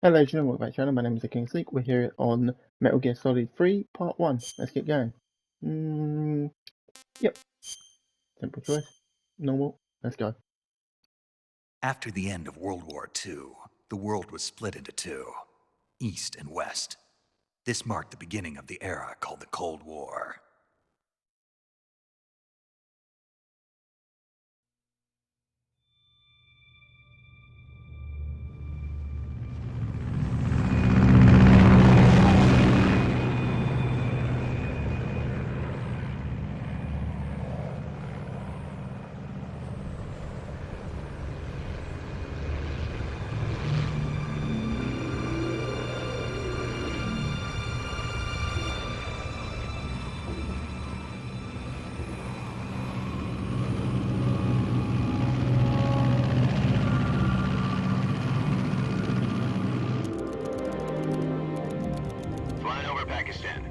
Hello, gentlemen, welcome back to the channel. My name is the King Sleek. We're here on Metal Gear Solid 3, Part 1. Let's get going. Yep. Simple choice. Normal. Let's go. After the end of World War II, the world was split into two, East and West. This marked the beginning of the era called the Cold War.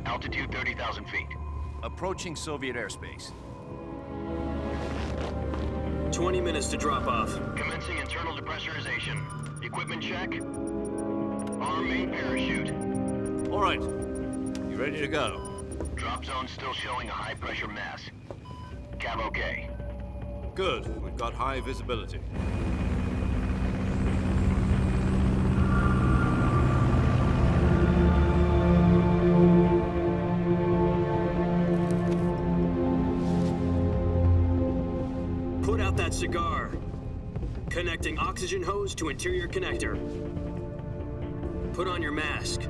Altitude 30,000 feet. Approaching Soviet airspace. 20 minutes to drop off. Commencing internal depressurization. Equipment check. Arm main parachute. All right. You ready to go? Drop zone still showing a high pressure mass. Cav okay. Good. We've got high visibility. Put out that cigar. Connecting oxygen hose to interior connector. Put on your mask.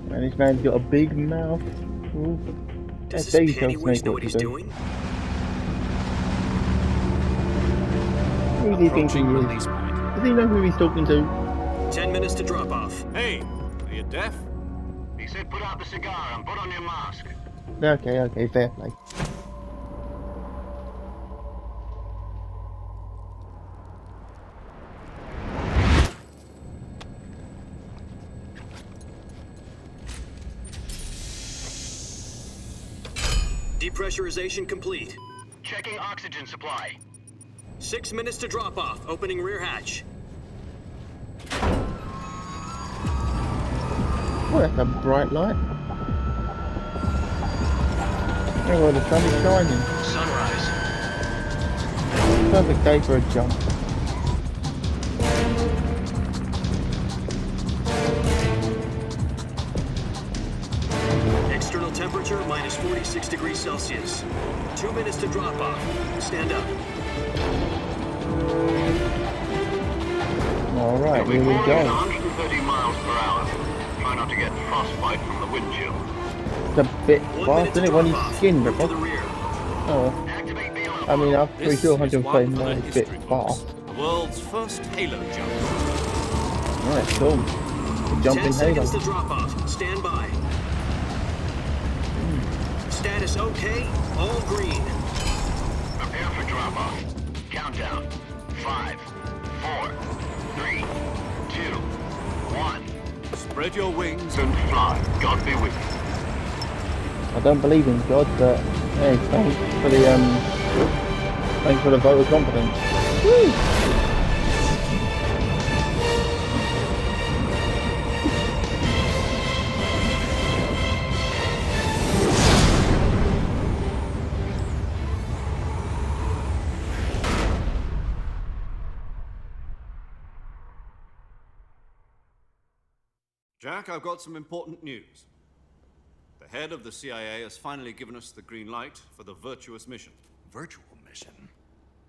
Man, this man's got a big mouth. Ooh. Does There this you go, pennyweight Snake, know what what to he's do. doing? Who's he thinking Approaching he is? release point. Does he know who he's talking to? 10 minutes to drop off. Hey, are you deaf? He said put out the cigar and put on your mask. Okay, fair play. Depressurization complete. Checking oxygen supply. 6 minutes to drop off. Opening rear hatch. Oh, that's a bright light. Oh, well, the sun is shining. Sunrise. Perfect day for a jump. External temperature minus 46 degrees Celsius. 2 minutes to drop off. Stand up. Alright, You'll be here we falling at go. 130 miles per hour. Try not to get frostbite from the wind chill. It's a bit 1 fast, minute isn't to it, when drop he's off. skinned, Move to the but rear. oh, Activate the alarm. I mean, I'm pretty This sure is 120 one for the miles is a bit history books. fast. The world's first Halo jump. Alright, cool. The 10 jumping halo. seconds to drop off. Stand by. Status okay. All green. Prepare for drop off. Countdown. 5, 4, 3, 2, 1. Spread your wings. And fly. God be with you. I don't believe in God, but hey, thanks for the vote of confidence. Woo! Jack, I've got some important news. The head of the CIA has finally given us the green light for the virtuous mission. Virtual mission?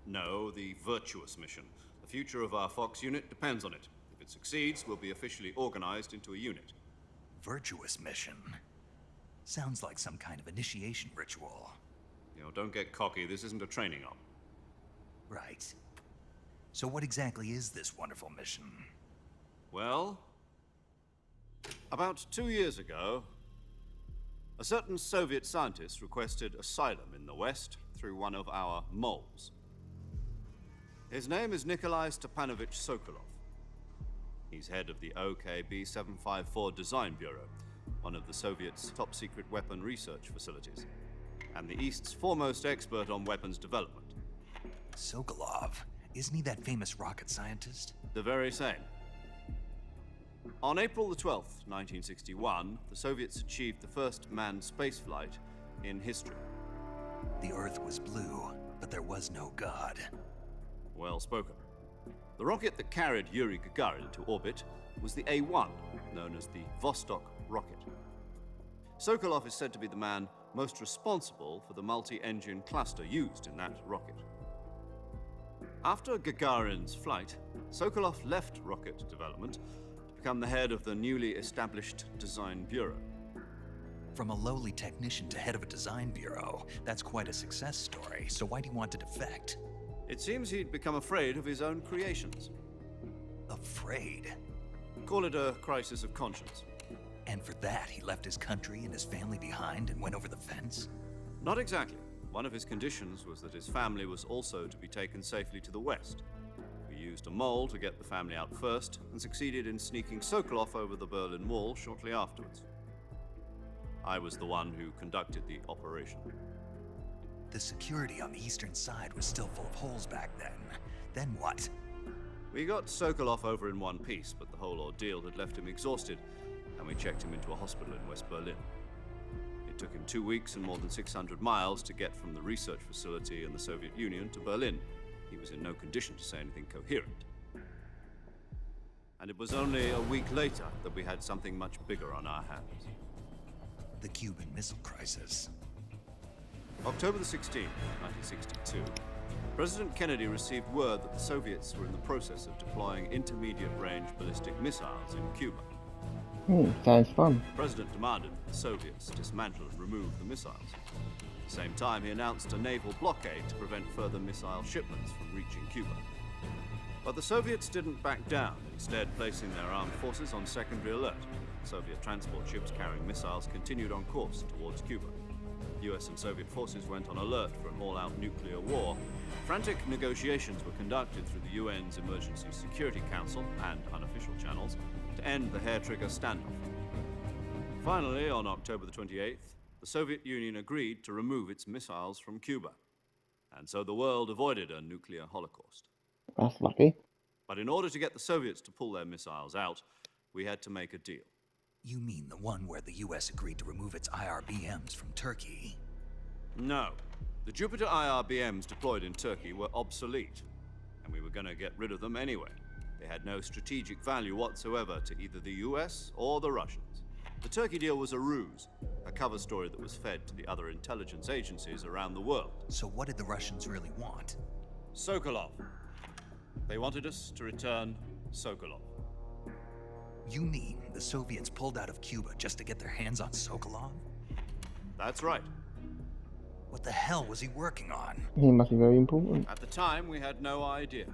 No, the virtuous mission. The future of our Fox unit depends on it. If it succeeds, we'll be officially organized into a unit. Virtuous mission? Sounds like some kind of initiation ritual. You know, don't get cocky. This isn't a training op. Right. So what exactly is this wonderful mission? Well, about 2 years ago, a certain Soviet scientist requested asylum in the West through one of our moles. His name is Nikolai Stepanovich Sokolov. He's head of the OKB 754 Design Bureau, one of the Soviets' top-secret weapon research facilities, and the East's foremost expert on weapons development. Sokolov. Isn't he that famous rocket scientist? The very same. On April the 12th, 1961, the Soviets achieved the first manned spaceflight in history. The Earth was blue, but there was no God. Well spoken. The rocket that carried Yuri Gagarin to orbit was the A-1, known as the Vostok rocket. Sokolov is said to be the man most responsible for the multi-engine cluster used in that rocket. After Gagarin's flight, Sokolov left rocket development to become the head of the newly established Design Bureau. From a lowly technician to head of a design bureau, that's quite a success story. So why'd he want to defect? It seems he'd become afraid of his own creations. Afraid? Call it a crisis of conscience. And for that, he left his country and his family behind and went over the fence? Not exactly. One of his conditions was that his family was also to be taken safely to the west. We used a mole to get the family out first and succeeded in sneaking Sokolov over the Berlin Wall shortly afterwards. I was the one who conducted the operation. The security on the eastern side was still full of holes back then. Then what? We got Sokolov over in one piece, but the whole ordeal had left him exhausted, and we checked him into a hospital in West Berlin. It took him 2 weeks and more than 600 miles to get from the research facility in the Soviet Union to Berlin. He was in no condition to say anything coherent. And it was only a week later that we had something much bigger on our hands. The Cuban Missile Crisis. October the 16th, 1962, President Kennedy received word that the Soviets were in the process of deploying intermediate-range ballistic missiles in Cuba. Sounds fun. The President demanded that the Soviets dismantle and remove the missiles. At the same time, he announced a naval blockade to prevent further missile shipments from reaching Cuba. But the Soviets didn't back down, instead placing their armed forces on secondary alert. Soviet transport ships carrying missiles continued on course towards Cuba. US and Soviet forces went on alert for an all-out nuclear war. Frantic negotiations were conducted through the UN's Emergency Security Council and unofficial channels to end the hair-trigger standoff. Finally, on October the 28th, the Soviet Union agreed to remove its missiles from Cuba. And so the world avoided a nuclear holocaust. That's lucky. But in order to get the Soviets to pull their missiles out, we had to make a deal. You mean the one where the US agreed to remove its IRBMs from Turkey? No. The Jupiter IRBMs deployed in Turkey were obsolete, and we were going to get rid of them anyway. They had no strategic value whatsoever to either the US or the Russians. The Turkey deal was a ruse, a cover story that was fed to the other intelligence agencies around the world. So what did the Russians really want? Sokolov. They wanted us to return Sokolov. You mean the Soviets pulled out of Cuba just to get their hands on Sokolov? That's right. What the hell was he working on? He must be very important. At the time, we had no idea.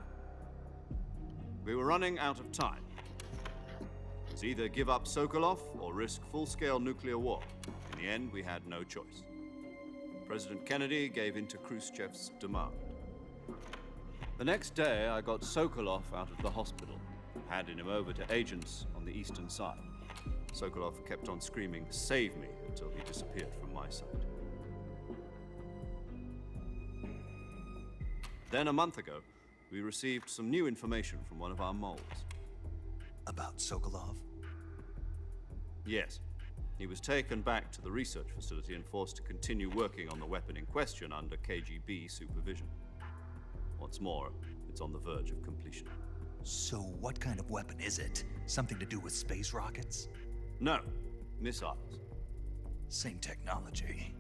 We were running out of time. It was either give up Sokolov or risk full-scale nuclear war. In the end, we had no choice. President Kennedy gave in to Khrushchev's demand. The next day, I got Sokolov out of the hospital, handing him over to agents on the eastern side. Sokolov kept on screaming, "Save me," until he disappeared from my sight. Then a month ago, we received some new information from one of our moles. About Sokolov? Yes. He was taken back to the research facility and forced to continue working on the weapon in question under KGB supervision. What's more, it's on the verge of completion. So what kind of weapon is it? Something to do with space rockets? No, missiles. Same technology.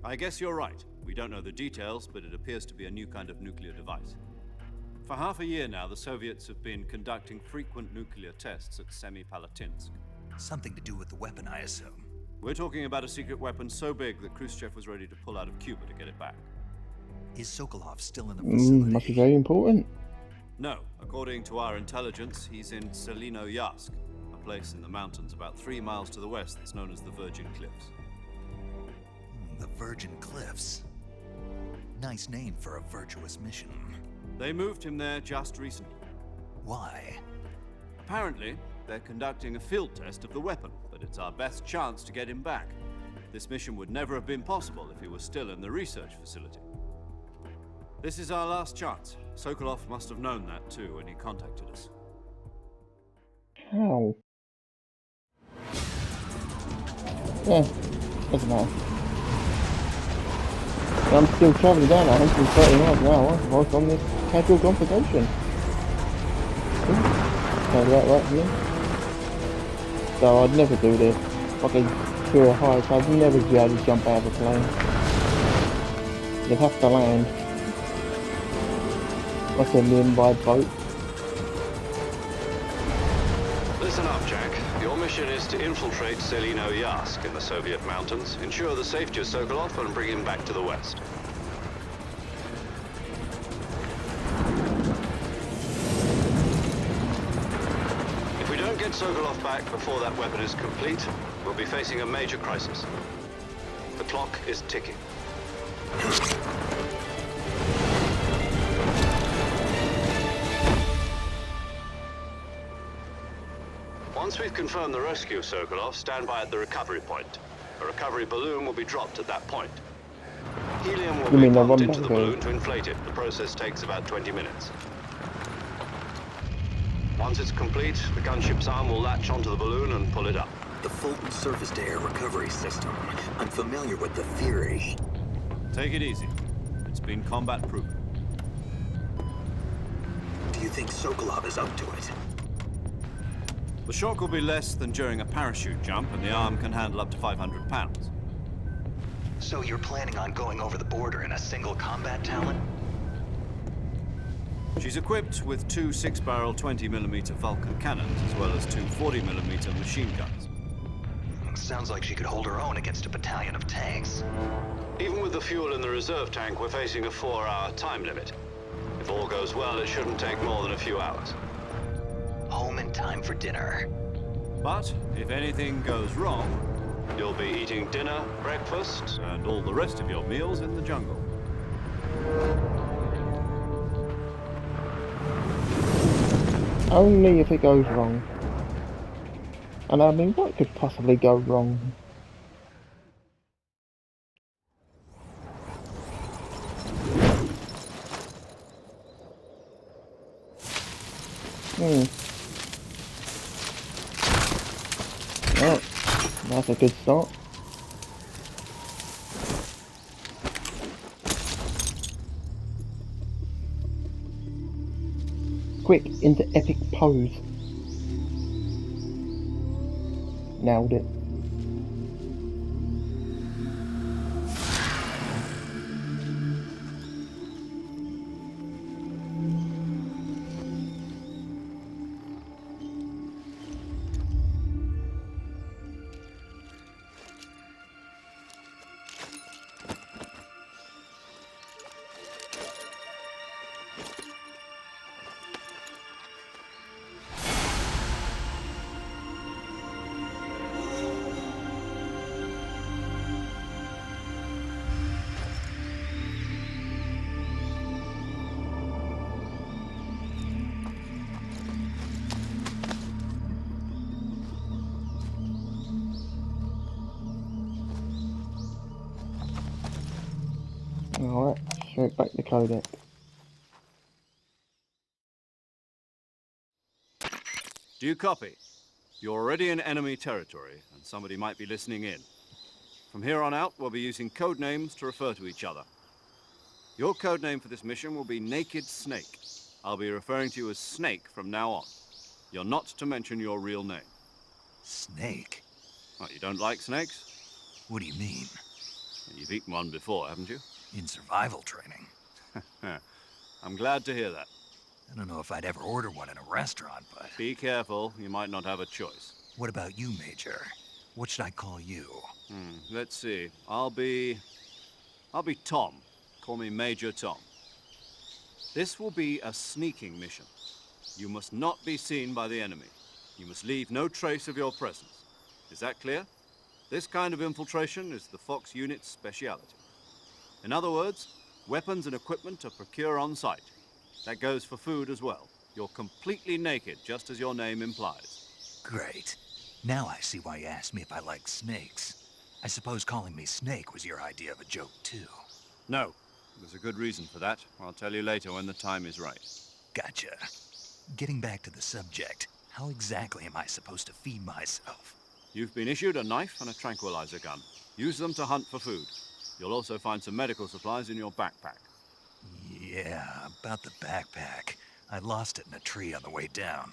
I guess you're right. We don't know the details, but it appears to be a new kind of nuclear device. For half a year now, the Soviets have been conducting frequent nuclear tests at Semipalatinsk. Something to do with the weapon, I assume. We're talking about a secret weapon so big that Khrushchev was ready to pull out of Cuba to get it back. Is Sokolov still in the facility? Must be very important. No, according to our intelligence, he's in Selinoyarsk, a place in the mountains about 3 miles to the west that's known as the Virgin Cliffs. The Virgin Cliffs. Nice name for a virtuous mission. They moved him there just recently. Why? Apparently, they're conducting a field test of the weapon, but it's our best chance to get him back. This mission would never have been possible if he was still in the research facility. This is our last chance. Sokolov must have known that too when he contacted us. How? Yeah, doesn't matter. I'm still travelling down at 130 miles an hour whilst on this casual conversation. Sounds about right here. So I'd never do this. Fucking pure heights, I'd never be able to jump out of a plane. You'd have to land. Or send me in by boat. Listen up, Jack. Your mission is to infiltrate Selino Yask in the Soviet mountains, ensure the safety of Sokolov, and bring him back to the West. If we don't get Sokolov back before that weapon is complete, we'll be facing a major crisis. The clock is ticking. Once we've confirmed the rescue of Sokolov, stand by at the recovery point. A recovery balloon will be dropped at that point. Helium will be pumped into the balloon to inflate it. The process takes about 20 minutes. Once it's complete, the gunship's arm will latch onto the balloon and pull it up. The Fulton surface-to-air recovery system. I'm familiar with the theory. Take it easy. It's been combat-proven. Do you think Sokolov is up to it? The shock will be less than during a parachute jump, and the arm can handle up to 500 pounds. So you're planning on going over the border in a single combat talon? She's equipped with two 6-barrel 20mm Vulcan cannons, as well as two 40mm machine guns. Sounds like she could hold her own against a battalion of tanks. Even with the fuel in the reserve tank, we're facing a 4-hour time limit. If all goes well, it shouldn't take more than a few hours. Home in time for dinner. But if anything goes wrong, you'll be eating dinner, breakfast, and all the rest of your meals in the jungle. Only if it goes wrong. And I mean, what could possibly go wrong? Oh, that's a good start. Quick, into epic pose. Nailed it. Alright, straight back to Kodak. Do you copy? You're already in enemy territory, and somebody might be listening in. From here on out, we'll be using code names to refer to each other. Your code name for this mission will be Naked Snake. I'll be referring to you as Snake from now on. You're not to mention your real name. Snake? What, you don't like snakes? What do you mean? You've eaten one before, haven't you? In survival training. I'm glad to hear that. I don't know if I'd ever order one in a restaurant, but... Be careful, you might not have a choice. What about you, Major? What should I call you? Let's see. I'll be Tom. Call me Major Tom. This will be a sneaking mission. You must not be seen by the enemy. You must leave no trace of your presence. Is that clear? This kind of infiltration is the Fox unit's speciality. In other words, weapons and equipment are procured on site. That goes for food as well. You're completely naked, just as your name implies. Great. Now I see why you asked me if I like snakes. I suppose calling me Snake was your idea of a joke, too. No. There's a good reason for that. I'll tell you later when the time is right. Gotcha. Getting back to the subject, how exactly am I supposed to feed myself? You've been issued a knife and a tranquilizer gun. Use them to hunt for food. You'll also find some medical supplies in your backpack. Yeah, about the backpack. I lost it in a tree on the way down.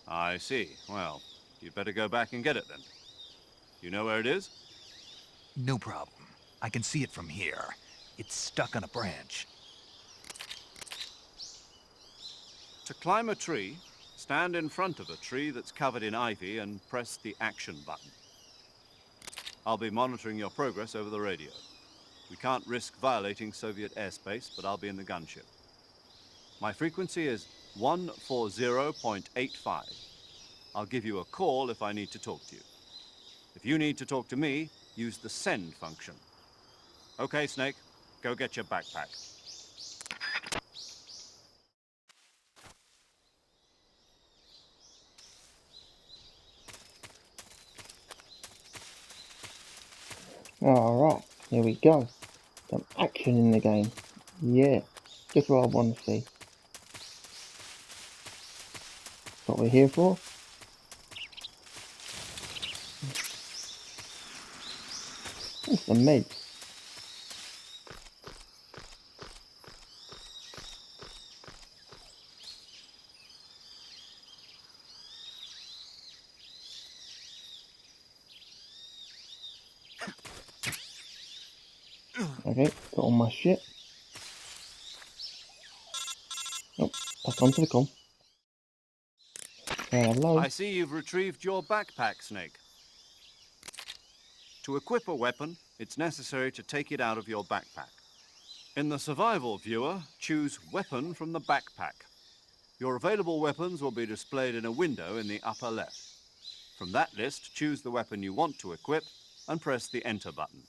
I see. Well, you'd better go back and get it then. You know where it is? No problem. I can see it from here. It's stuck on a branch. To climb a tree, stand in front of a tree that's covered in ivy and press the action button. I'll be monitoring your progress over the radio. We can't risk violating Soviet airspace, but I'll be in the gunship. My frequency is 140.85. I'll give you a call if I need to talk to you. If you need to talk to me, use the send function. Okay, Snake, go get your backpack. Alright, here we go. Some action in the game. Yeah, just what I want to see. What we're here for. It's the meds. Okay, got all my shit. Oh, back onto the com. Hello. I see you've retrieved your backpack, Snake. To equip a weapon, it's necessary to take it out of your backpack. In the survival viewer, choose Weapon from the backpack. Your available weapons will be displayed in a window in the upper left. From that list, choose the weapon you want to equip and press the Enter button.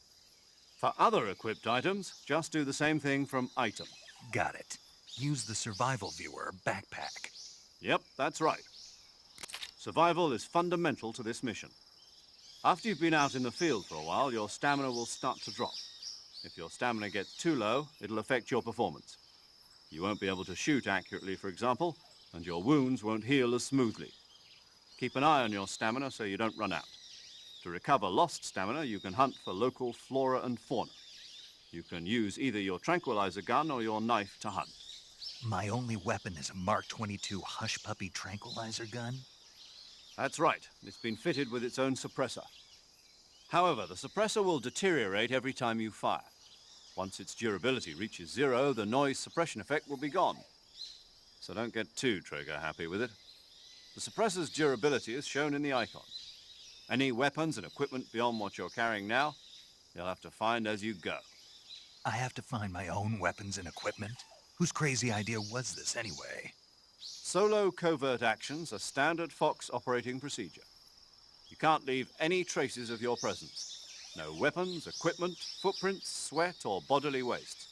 For other equipped items, just do the same thing from Item. Got it. Use the survival viewer backpack. Yep, that's right. Survival is fundamental to this mission. After you've been out in the field for a while, your stamina will start to drop. If your stamina gets too low, it'll affect your performance. You won't be able to shoot accurately, for example, and your wounds won't heal as smoothly. Keep an eye on your stamina so you don't run out. To recover lost stamina, you can hunt for local flora and fauna. You can use either your tranquilizer gun or your knife to hunt. My only weapon is a Mark 22 Hush Puppy tranquilizer gun? That's right. It's been fitted with its own suppressor. However, the suppressor will deteriorate every time you fire. Once its durability reaches 0, the noise suppression effect will be gone. So don't get too trigger happy with it. The suppressor's durability is shown in the icon. Any weapons and equipment beyond what you're carrying now, you'll have to find as you go. I have to find my own weapons and equipment? Whose crazy idea was this anyway? Solo covert actions are standard Fox operating procedure. You can't leave any traces of your presence. No weapons, equipment, footprints, sweat, or bodily waste.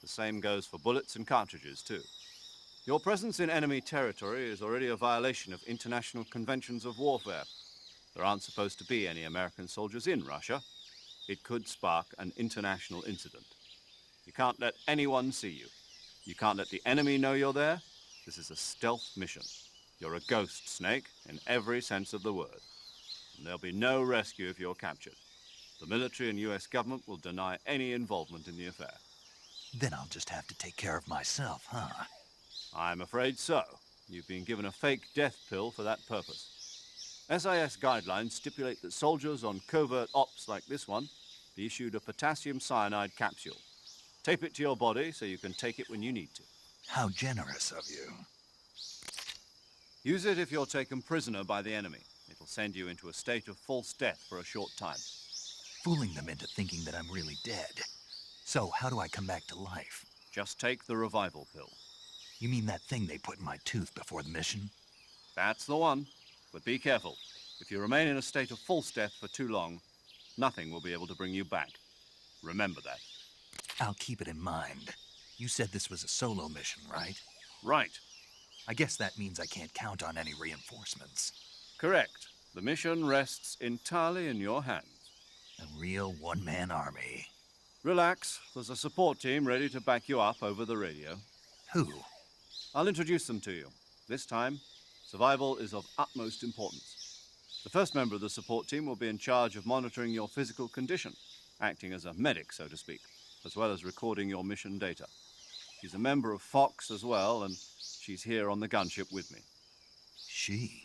The same goes for bullets and cartridges, too. Your presence in enemy territory is already a violation of international conventions of warfare. There aren't supposed to be any American soldiers in Russia. It could spark an international incident. You can't let anyone see you. You can't let the enemy know you're there. This is a stealth mission. You're a ghost, Snake, in every sense of the word. And there'll be no rescue if you're captured. The military and US government will deny any involvement in the affair. Then I'll just have to take care of myself, huh? I'm afraid so. You've been given a fake death pill for that purpose. SIS guidelines stipulate that soldiers on covert ops like this one be issued a potassium cyanide capsule. Tape it to your body so you can take it when you need to. How generous of you. Use it if you're taken prisoner by the enemy. It'll send you into a state of false death for a short time. Fooling them into thinking that I'm really dead. So, how do I come back to life? Just take the revival pill. You mean that thing they put in my tooth before the mission? That's the one. But be careful. If you remain in a state of false death for too long, nothing will be able to bring you back. Remember that. I'll keep it in mind. You said this was a solo mission, right? Right. I guess that means I can't count on any reinforcements. Correct. The mission rests entirely in your hands. A real one-man army. Relax. There's a support team ready to back you up over the radio. Who? I'll introduce them to you. This time, survival is of utmost importance. The first member of the support team will be in charge of monitoring your physical condition, acting as a medic, so to speak, as well as recording your mission data. She's a member of Fox as well, and she's here on the gunship with me. She.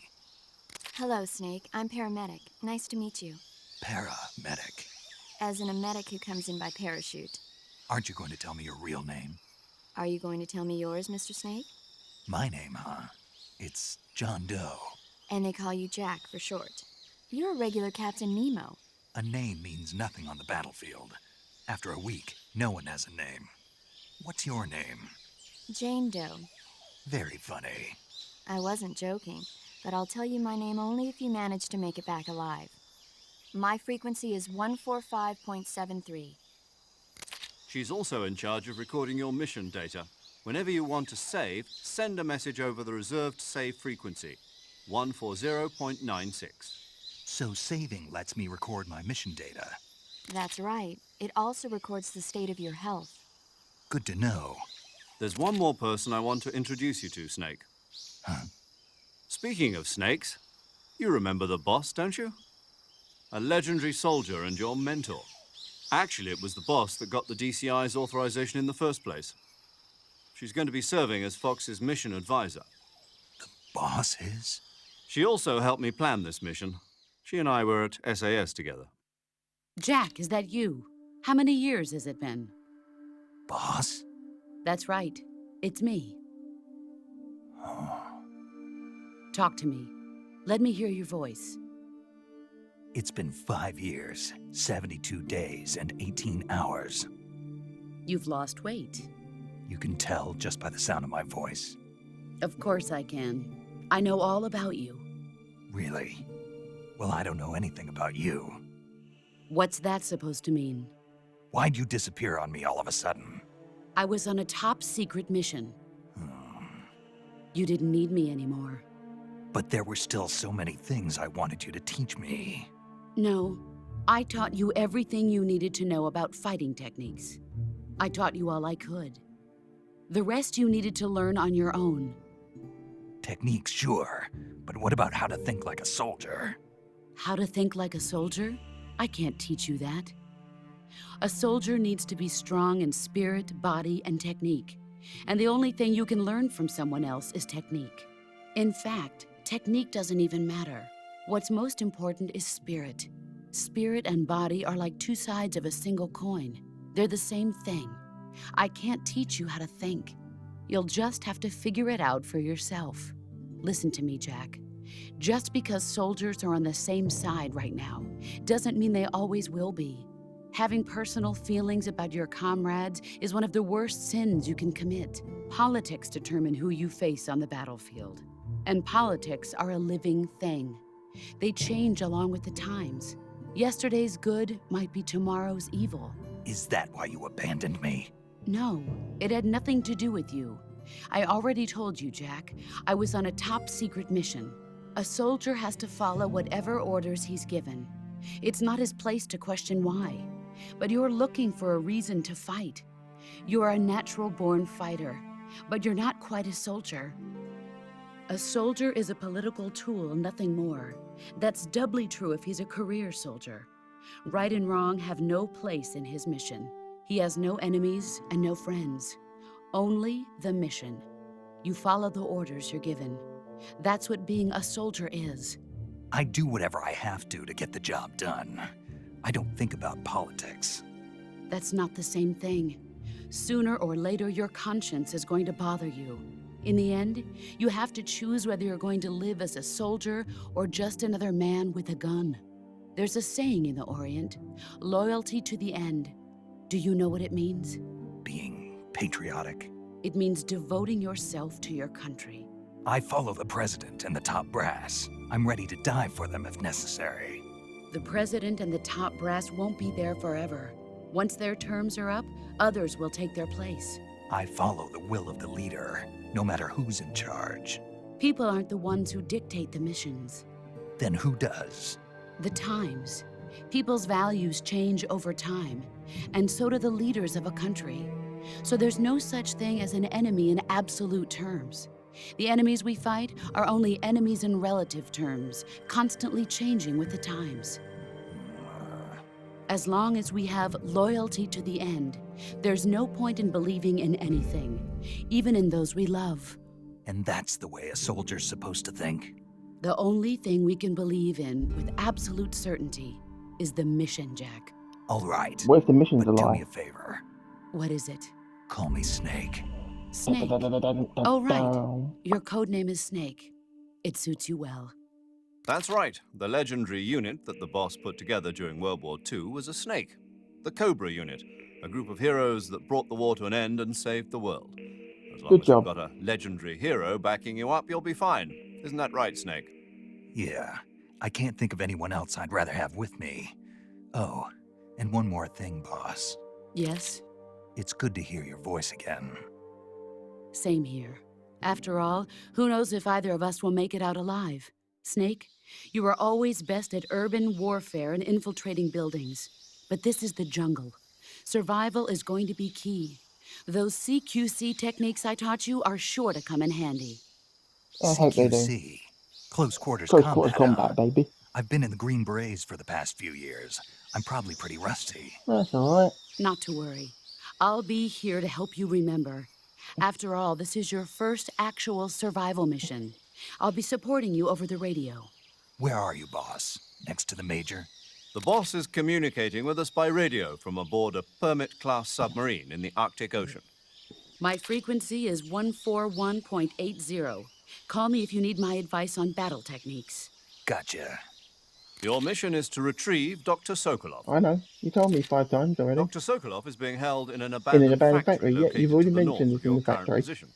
Hello, Snake. I'm paramedic. Nice to meet you. Paramedic. As in a medic who comes in by parachute. Aren't you going to tell me your real name? Are you going to tell me yours, Mr. Snake? My name, huh? It's John Doe. And they call you Jack for short. You're a regular Captain Nemo. A name means nothing on the battlefield. After a week, no one has a name. What's your name? Jane Doe. Very funny. I wasn't joking, but I'll tell you my name only if you manage to make it back alive. My frequency is 145.73. She's also in charge of recording your mission data. Whenever you want to save, send a message over the reserved save frequency, 140.96. So saving lets me record my mission data. That's right. It also records the state of your health. Good to know. There's one more person I want to introduce you to, Snake. Huh? Speaking of snakes, you remember the boss, don't you? A legendary soldier and your mentor. Actually, it was the boss that got the DCI's authorization in the first place. She's going to be serving as Fox's mission advisor. The boss is? She also helped me plan this mission. She and I were at SAS together. Jack, is that you? How many years has it been? Boss? That's right. It's me. Talk to me. Let me hear your voice. It's been 5 years, 72 days, and 18 hours. You've lost weight. You can tell just by the sound of my voice. Of course I can. I know all about you. Really? Well, I don't know anything about you. What's that supposed to mean? Why'd you disappear on me all of a sudden? I was on a top-secret mission. You didn't need me anymore. But there were still so many things I wanted you to teach me. No, I taught you everything you needed to know about fighting techniques. I taught you all I could. The rest you needed to learn on your own. Techniques, sure. But what about how to think like a soldier? How to think like a soldier? I can't teach you that. A soldier needs to be strong in spirit, body, and technique. And the only thing you can learn from someone else is technique. In fact, technique doesn't even matter. What's most important is spirit. Spirit and body are like two sides of a single coin. They're the same thing. I can't teach you how to think. You'll just have to figure it out for yourself. Listen to me, Jack. Just because soldiers are on the same side right now doesn't mean they always will be. Having personal feelings about your comrades is one of the worst sins you can commit. Politics determine who you face on the battlefield. And politics are a living thing. They change along with the times. Yesterday's good might be tomorrow's evil. Is that why you abandoned me? No, it had nothing to do with you. I already told you, Jack. I was on a top-secret mission. A soldier has to follow whatever orders he's given. It's not his place to question why. But you're looking for a reason to fight. You're a natural-born fighter, but you're not quite a soldier. A soldier is a political tool, nothing more. That's doubly true if he's a career soldier. Right and wrong have no place in his mission. He has no enemies and no friends. Only the mission. You follow the orders you're given. That's what being a soldier is. I do whatever I have to get the job done. I don't think about politics. That's not the same thing. Sooner or later, your conscience is going to bother you. In the end, you have to choose whether you're going to live as a soldier or just another man with a gun. There's a saying in the Orient, loyalty to the end. Do you know what it means? Being patriotic. It means devoting yourself to your country. I follow the president and the top brass. I'm ready to die for them if necessary. The president and the top brass won't be there forever. Once their terms are up, others will take their place. I follow the will of the leader, no matter who's in charge. People aren't the ones who dictate the missions. Then who does? The times. People's values change over time, and so do the leaders of a country. So there's no such thing as an enemy in absolute terms. The enemies we fight are only enemies in relative terms, constantly changing with the times. As long as we have loyalty to the end, there's no point in believing in anything, even in those we love. And that's the way a soldier's supposed to think? The only thing we can believe in with absolute certainty is the mission, Jack. All right. What if the mission's a But do lie? me a favor. What is it? Call me Snake. Snake. Oh, right. Your code name is Snake. It suits you well. That's right. The legendary unit that the boss put together during World War II was a snake. The Cobra unit, a group of heroes that brought the war to an end and saved the world. As long Good as job. you've got a legendary hero backing you up, you'll be fine. Isn't that right, Snake? Yeah, I can't think of anyone else I'd rather have with me. Oh, and one more thing, boss. Yes? It's good to hear your voice again. Same here. After all, who knows if either of us will make it out alive? Snake, you are always best at urban warfare and infiltrating buildings. But this is the jungle. Survival is going to be key. Those CQC techniques I taught you are sure to come in handy. I hope they do. CQC. Close quarters Close combat, quarters combat, huh? baby. I've been in the Green Berets for the past few years. I'm probably pretty rusty. That's alright. Not to worry. I'll be here to help you remember. After all, this is your first actual survival mission. I'll be supporting you over the radio. Where are you, boss? Next to the Major? The boss is communicating with us by radio from aboard a Permit-class submarine in the Arctic Ocean. My frequency is 141.80. Call me if you need my advice on battle techniques. Gotcha. Your mission is to retrieve Dr.solkov. I know. You told me 5 times already. Dr. Sokolov is being held in an abandoned factory Yeah, you've already located to the mentioned north it's of in your the current factory. position.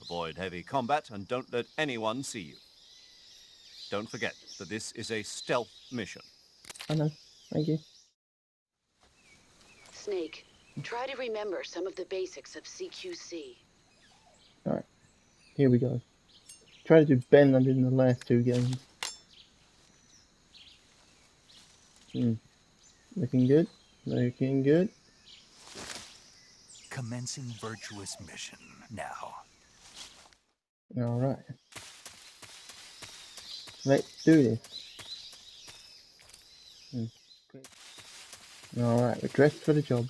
Avoid heavy combat and don't let anyone see you. Don't forget that this is a stealth mission. I know. Thank you. Snake, try to remember some of the basics of CQC. Alright. Here we go. Try to do better than I did in the last 2 games. Looking good. Looking good. Commencing virtuous mission now. Alright. Let's do this. Alright, we're dressed for the job.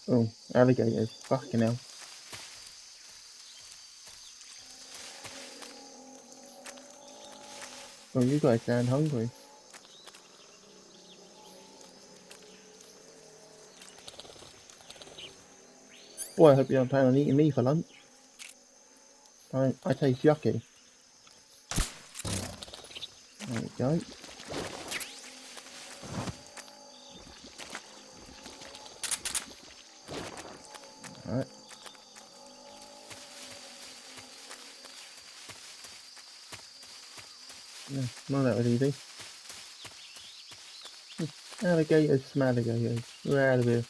Oh, alligators. Fucking hell. Oh, you guys sound hungry. Boy, I hope you don't plan on eating me for lunch. I taste yucky. There we go. Alright. Yeah, well, that was easy. Alligators, smalligators. We're out of here.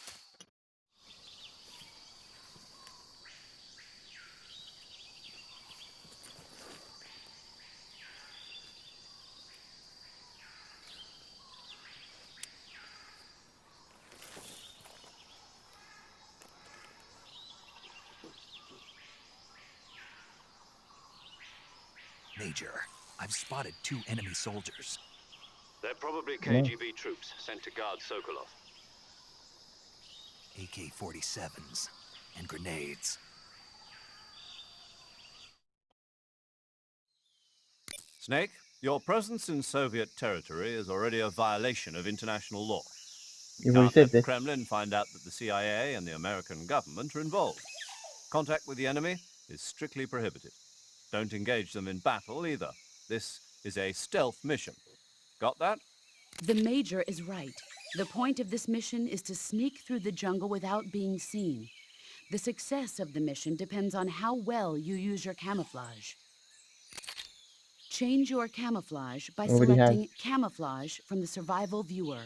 Major, I've spotted 2 enemy soldiers. They're probably KGB troops sent to guard Sokolov. AK-47s and grenades. Snake, your presence in Soviet territory is already a violation of international law. You've Can't already said let the this. Kremlin find out that the CIA and the American government are involved. Contact with the enemy is strictly prohibited. Don't engage them in battle either. This is a stealth mission. Got that? The Major is right. The point of this mission is to sneak through the jungle without being seen. The success of the mission depends on how well you use your camouflage. Change your camouflage by Already have. selecting Camouflage from the Survival Viewer.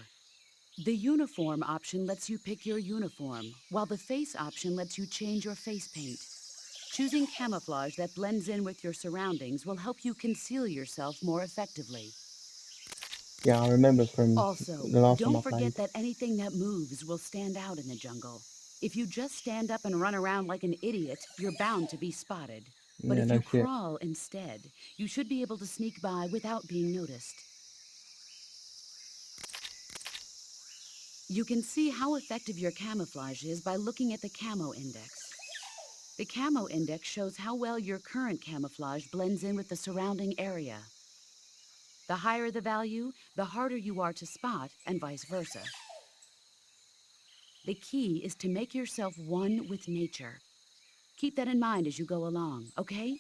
The uniform option lets you pick your uniform, while the face option lets you change your face paint. Choosing camouflage that blends in with your surroundings will help you conceal yourself more effectively. Yeah, I remember from Also, the last time I don't played. forget that anything that moves will stand out in the jungle. If you just stand up and run around like an idiot, you're bound to be spotted. But Yeah, if no you shit. crawl instead, you should be able to sneak by without being noticed. You can see how effective your camouflage is by looking at the camo index. The camo index shows how well your current camouflage blends in with the surrounding area. The higher the value, the harder you are to spot, and vice versa. The key is to make yourself one with nature. Keep that in mind as you go along, okay?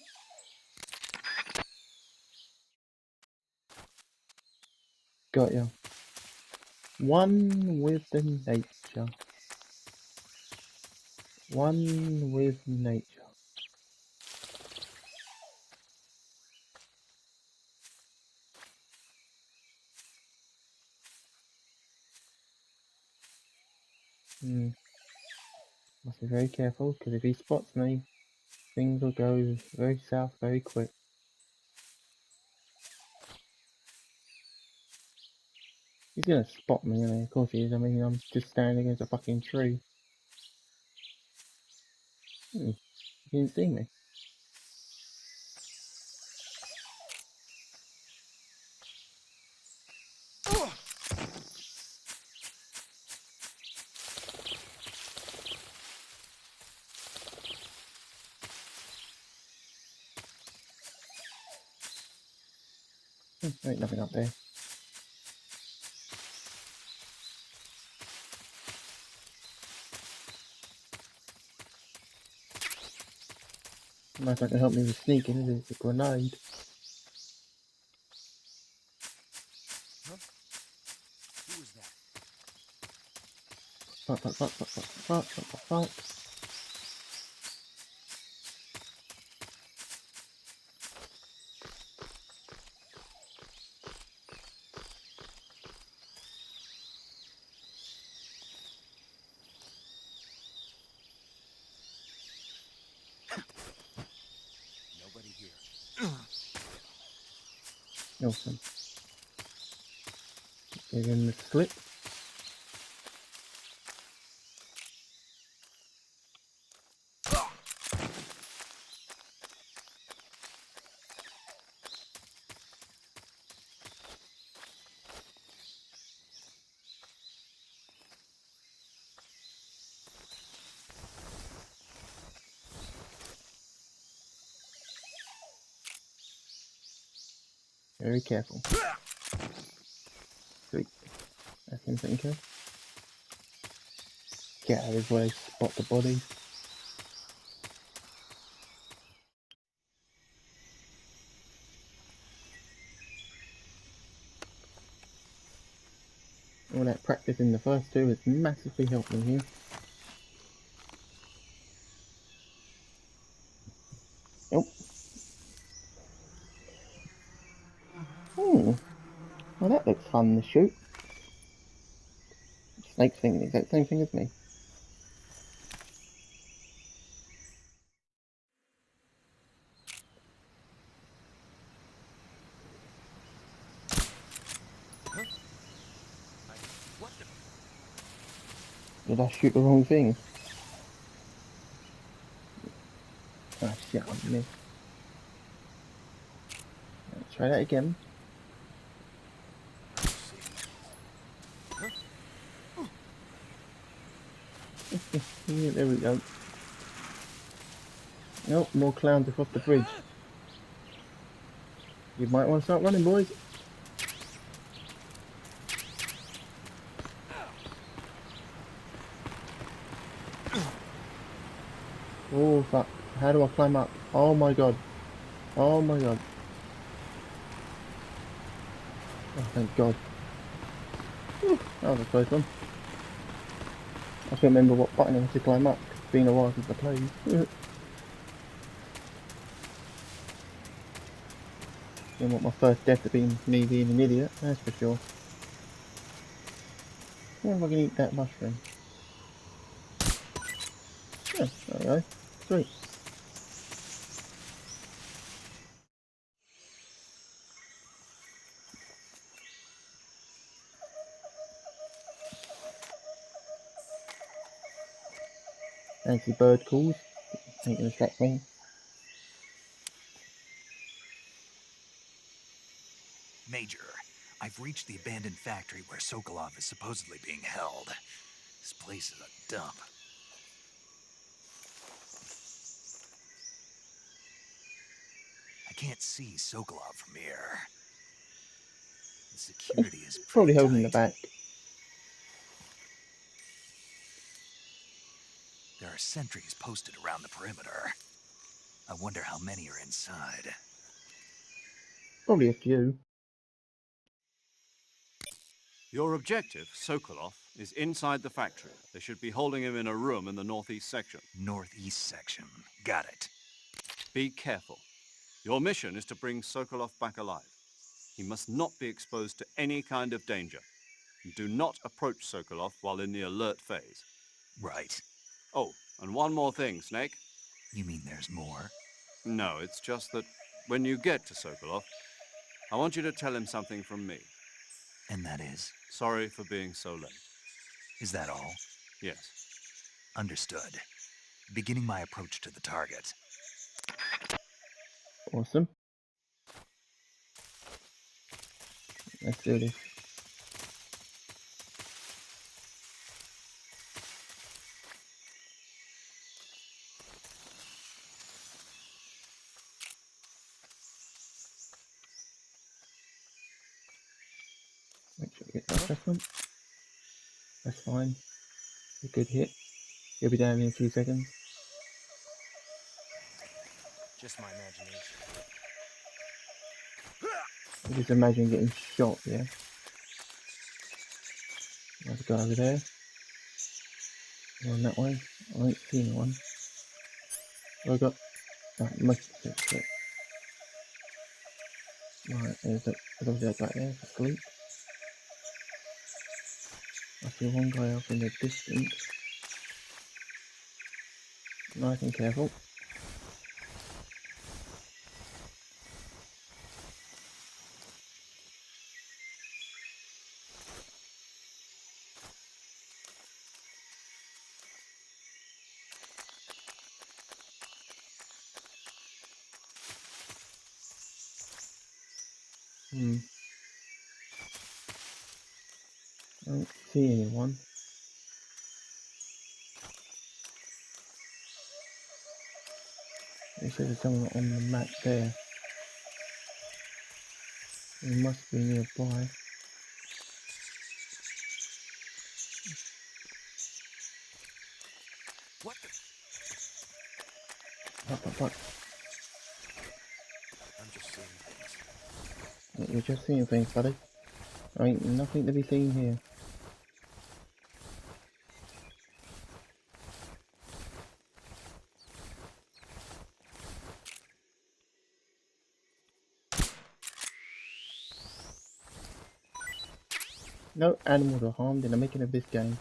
Got ya. One with the nature. One with nature. Must be very careful, because if he spots me, things will go very south very quick. He's gonna spot me, of course he is. I mean, I'm just standing against a fucking tree. He didn't see me. There ain't nothing up there. Unless I can help me with sneaking, it's a grenade. Who was that? Fuck. Nobody here. Awesome. Get in the slip. Very careful. Sweet. That's him thinking. Get out of his way, spot the body. All that practice in the first two has massively helped me here. Oh. Well, that looks fun to shoot. Snake's thinking the exact same thing as me. What the? Did I shoot the wrong thing? Ah, shit, I missed. Let's try that again. Yeah, there we go. Nope, more clowns across the bridge. You might want to start running, boys. Oh, fuck. How do I climb up? Oh my god. Oh my god. Oh, thank god. Whew, that was a close one. I can't remember what button I was to climb up. It's been a while since I played. Didn't want my first death to be me being an idiot, that's for sure. wonder if I can eat that mushroom. Yeah, there we go. Sweet. Fancy bird calls. Ain't gonna distract me. Major, I've reached the abandoned factory where Sokolov is supposedly being held. This place is a dump. I can't see Sokolov from here. The security is Probably pretty holding in the tight. back. There are sentries posted around the perimeter. I wonder how many are inside. Probably a few. Your objective, Sokolov, is inside the factory. They should be holding him in a room in the northeast section. Northeast section. Got it. Be careful. Your mission is to bring Sokolov back alive. He must not be exposed to any kind of danger. Do not approach Sokolov while in the alert phase. Right. Oh, and one more thing, Snake. You mean there's more? No, it's just that when you get to Sokolov, I want you to tell him something from me. And that is? Sorry for being so late. Is that all? Yes. Understood. Beginning my approach to the target. Awesome. Let's do this. Make sure we get that adjustment. That's fine. A good hit. He'll be down in a few seconds. Just my imagination. I just imagine getting shot, yeah. There's a guy over there. Going that way. I ain't seen one. I got that must fix it. Right, there's that guy there asleep. I see one guy off in the distance. Nice and careful. I don't see anyone. It says there's someone on the map there. He must be nearby. What the? Fuck. I'm just seeing things. You're just seeing things, buddy. There ain't nothing to be seen here. No animals are harmed in the making of this game.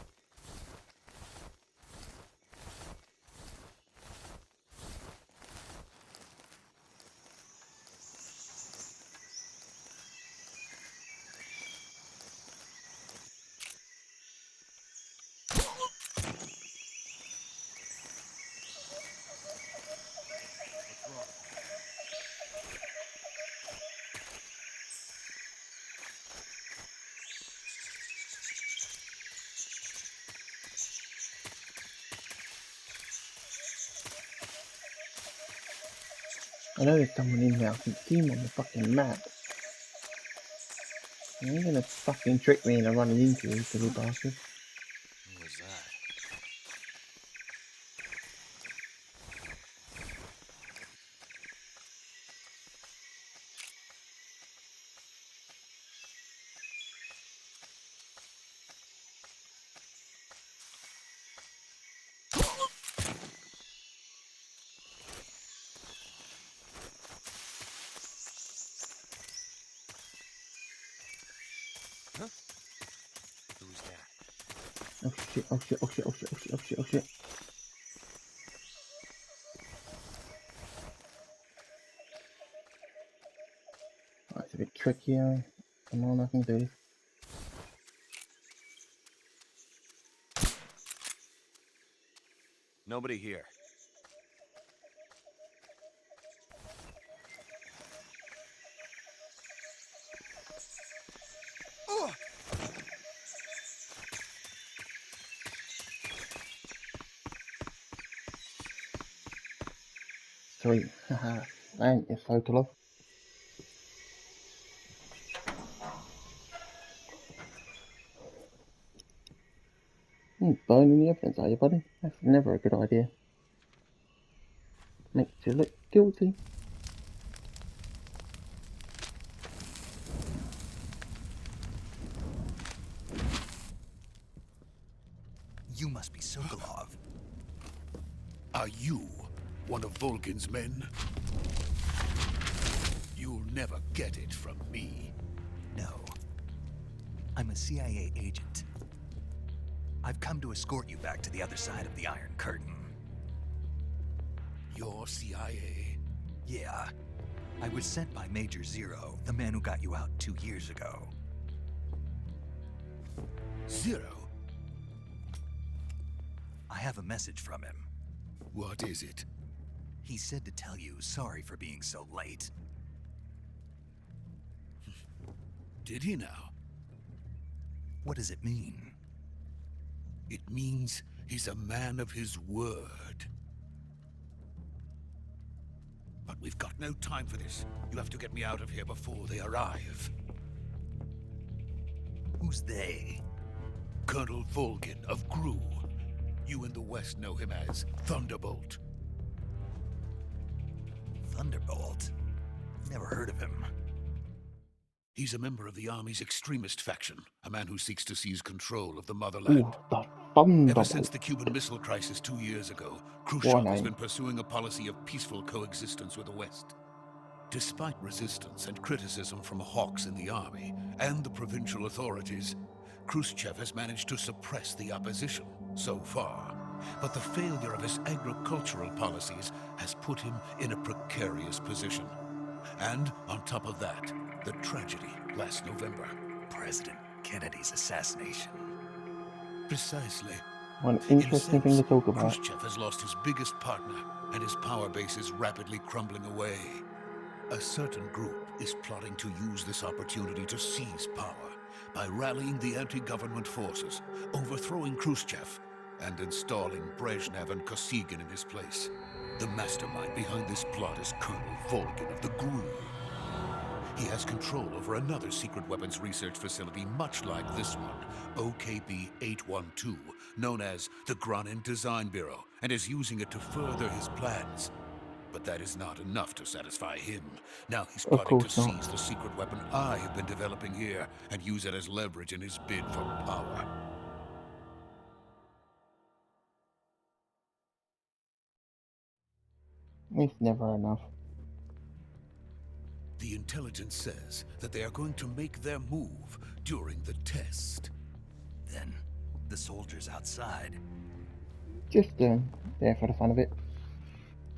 What's wrong? I know there's someone in there. I can see him on the fucking map. You ain't gonna fucking trick me into running into you, silly bastard. What was that? Huh? Who was that? Oh shit, oh shit, oh shit, oh shit, oh shit, oh shit, oh shit. Right, it's a bit trickier. Come on, I can do this. Nobody here. Sweet. Haha. Thank you, Sokolov. Burning the evidence, are you, buddy? That's never a good idea. Makes you look guilty. You must be Sokolov. Are you one of Volgin's men? You'll never get it from me. No. I'm a CIA agent. I've come to escort you back to the other side of the Iron Curtain. You're CIA? Yeah. I was sent by Major Zero, the man who got you out 2 years ago. Zero? I have a message from him. What is it? He said to tell you sorry for being so late. Did he now? What does it mean? It means he's a man of his word. But we've got no time for this. You have to get me out of here before they arrive. Who's they? Colonel Volgin of GRU. You in the West know him as Thunderbolt. Thunderbolt? Never heard of him. He's a member of the Army's extremist faction, a man who seeks to seize control of the motherland. Ooh, the Ever Thunderbolt. since the Cuban Missile Crisis 2 years ago, What Khrushchev a has name. been pursuing a policy of peaceful coexistence with the West. Despite resistance and criticism from hawks in the army and the provincial authorities, Khrushchev has managed to suppress the opposition so far. But the failure of his agricultural policies has put him in a precarious position. And on top of that, the tragedy last November. President Kennedy's assassination. Precisely. What an In a interesting thing to sense, talk about. Khrushchev has lost his biggest partner, and his power base is rapidly crumbling away. A certain group is plotting to use this opportunity to seize power by rallying the anti-government forces, overthrowing Khrushchev, and installing Brezhnev and Kosygin in his place. The mastermind behind this plot is Colonel Volgin of the GRU. He has control over another secret weapons research facility much like this one, OKB-812, known as the Granin Design Bureau, and is using it to further his plans. But that is not enough to satisfy him. Now he's Of plotting to course not. seize the secret weapon I have been developing here and use it as leverage in his bid for power. It's never enough. The intelligence says that they are going to make their move during the test. Then, the soldiers outside. Just there for the fun of it.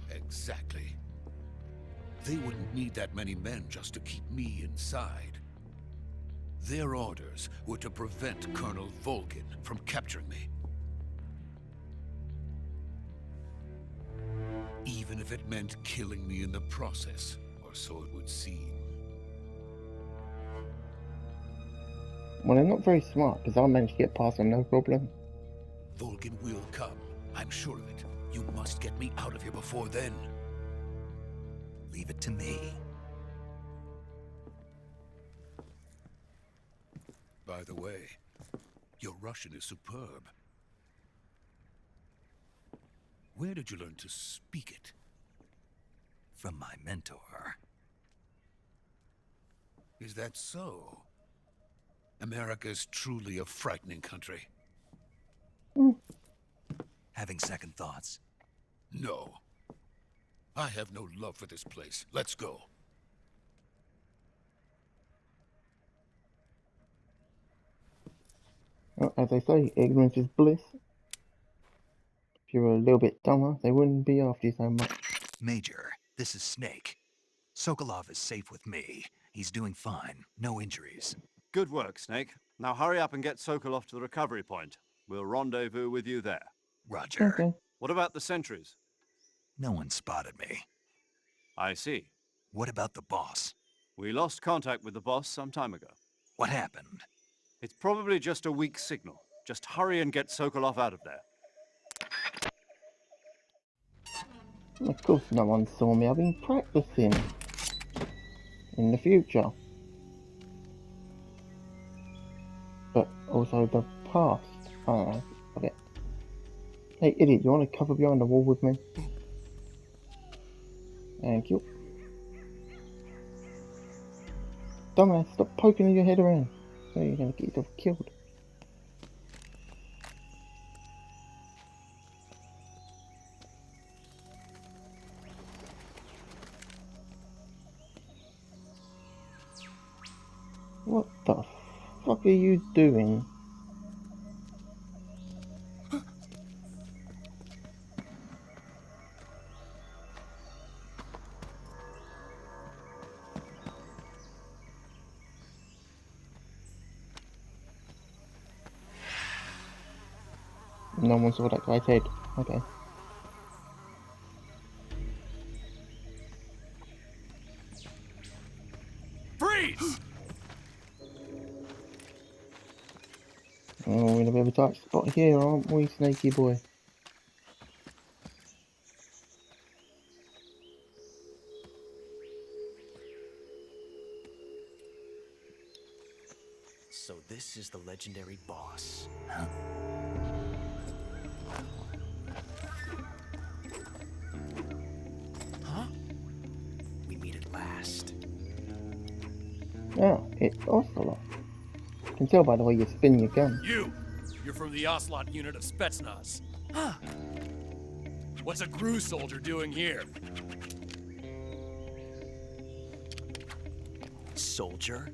Exactly. They wouldn't need that many men just to keep me inside. Their orders were to prevent Colonel Volgin from capturing me. Even if it meant killing me in the process, or so it would seem. Well, they're not very smart, because I managed to get past them no problem. Volgin will come. I'm sure of it. You must get me out of here before then. Leave it to me. By the way, your Russian is superb. Where did you learn to speak it? From my mentor. Is that so? America is truly a frightening country. Having second thoughts. No. I have no love for this place. Let's go. Well, as they say, ignorance is bliss. If you were a little bit dumber, they wouldn't be after you so much. Major, this is Snake. Sokolov is safe with me. He's doing fine. No injuries. Good work, Snake. Now hurry up and get Sokolov to the recovery point. We'll rendezvous with you there. Roger. Okay. What about the sentries? No one spotted me. I see. What about the boss? We lost contact with the boss some time ago. What happened? It's probably just a weak signal. Just hurry and get Sokolov out of there. Of course no one saw me. I've been practicing. In the future. But also the past. I don't know. Okay. Hey, idiot, you want to cover behind the wall with me? Thank you. Dumbass, stop poking your head around. So you're going to get yourself killed. What the fuck are you doing? No one saw that guy's head. Okay. Freeze! Oh, we're in a bit of a tight spot here, aren't we, Snaky boy? So this is the legendary boss. Huh? Huh? We meet at last. Oh, it's Ocelot. I can tell by the way you spin your gun. You're from the Ocelot unit of Spetsnaz. Huh. What's a GRU soldier doing here? Soldier?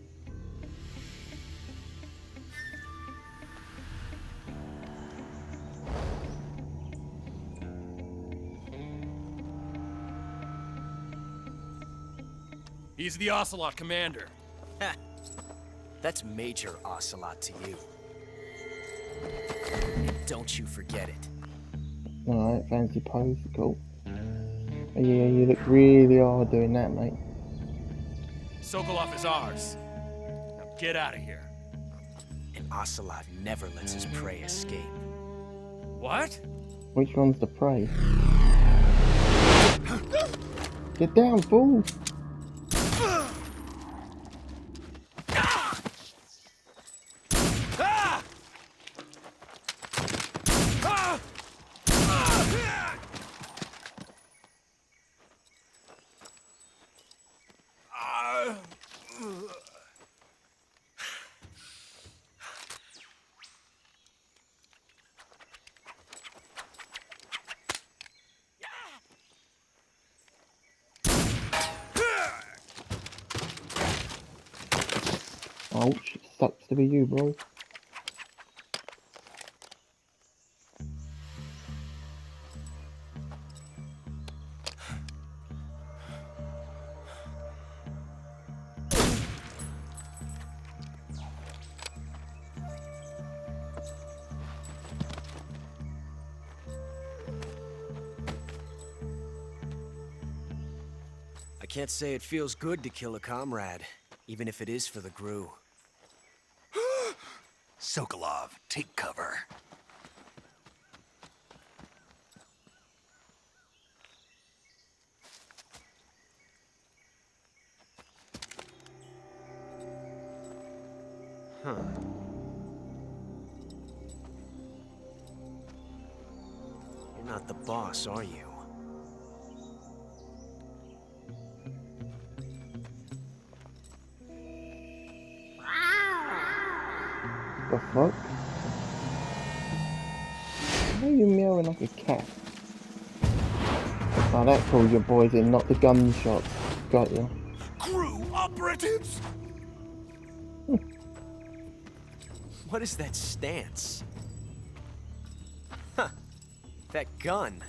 He's the Ocelot commander. Ha! That's Major Ocelot to you. And don't you forget it. Alright, fancy pose, cool. Yeah, you look really hard doing that, mate. Sokolov is ours. Now get out of here. And Ocelot never lets his prey escape. What? Which one's the prey? Get down, fool! Ouch, it sucks to be you, bro. I can't say it feels good to kill a comrade, even if it is for the GRU. Sokolov, take cover. Huh. You're not the boss, are you? The fuck? Why are you meowing like a cat? Oh, that calls your boys in, not the gunshots. Got you. GRU operatives! What is that stance? Huh. That gun.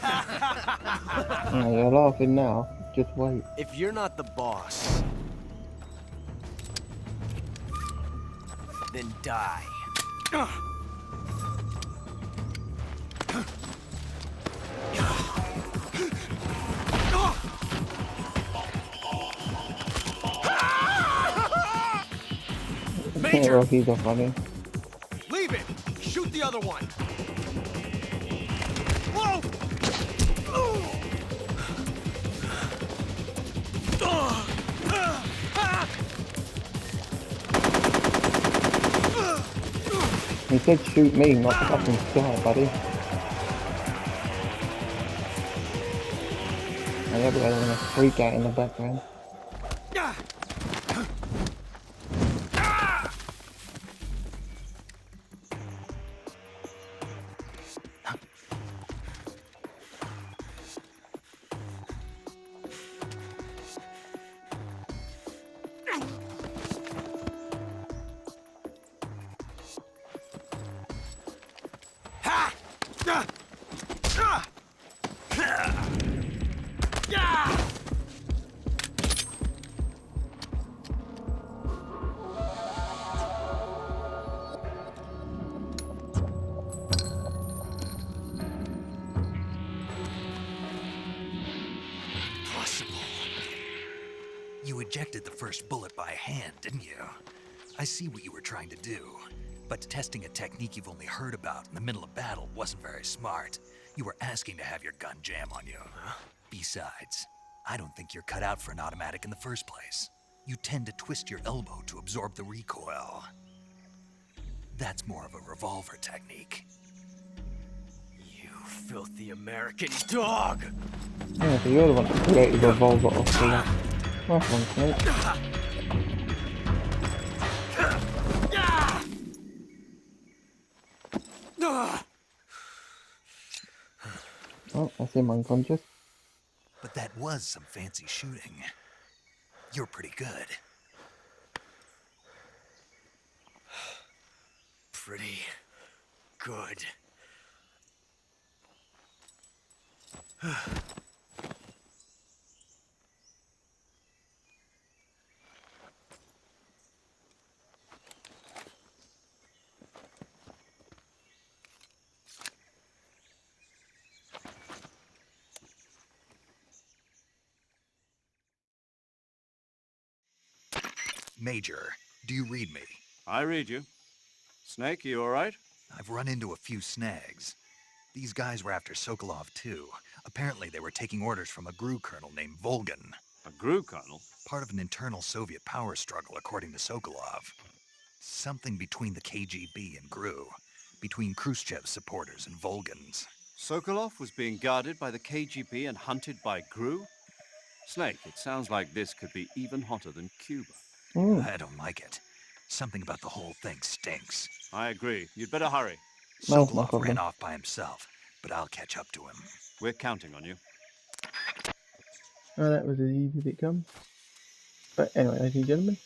Oh, you're laughing now. Just wait. If you're not the boss, then die. Major! Well, he's off running. Leave it! Shoot the other one! Whoa! He said shoot me, not the fucking sky, buddy. And everyone's gonna freak out in the background. You ejected the first bullet by hand, didn't you? I see what you were trying to do, but testing a technique you've only heard about in the middle of battle wasn't very smart. You were asking to have your gun jam on you. Besides, I don't think you're cut out for an automatic in the first place. You tend to twist your elbow to absorb the recoil. That's more of a revolver technique. You filthy American dog! Yeah, so you're the one that created the revolver off the that. Nice one, Snake. Oh, I see him unconscious. But that was some fancy shooting. You're pretty good. Pretty good. Major, do you read me? I read you. Snake, you all right? I've run into a few snags. These guys were after Sokolov too. Apparently they were taking orders from a GRU colonel named Volgan. A GRU colonel? Part of an internal Soviet power struggle, according to Sokolov. Something between the KGB and GRU. Between Khrushchev's supporters and Volgan's. Sokolov was being guarded by the KGB and hunted by GRU? Snake, it sounds like this could be even hotter than Cuba. I don't like it. Something about the whole thing stinks. I agree. You'd better hurry. No Sokolov problem. ran off by himself, but I'll catch up to him. We're counting on you. Oh, that was as easy as it comes. But anyway, ladies and gentlemen,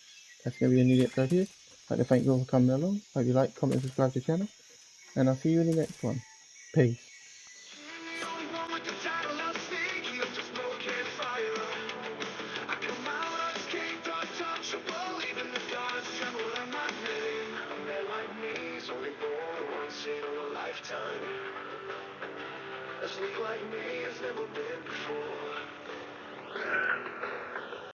that's going to be a new episode here. I'd like to thank you all for coming along. Hope you like, comment, and subscribe to the channel. And I'll see you in the next one. Peace. A sneak like me has never been before.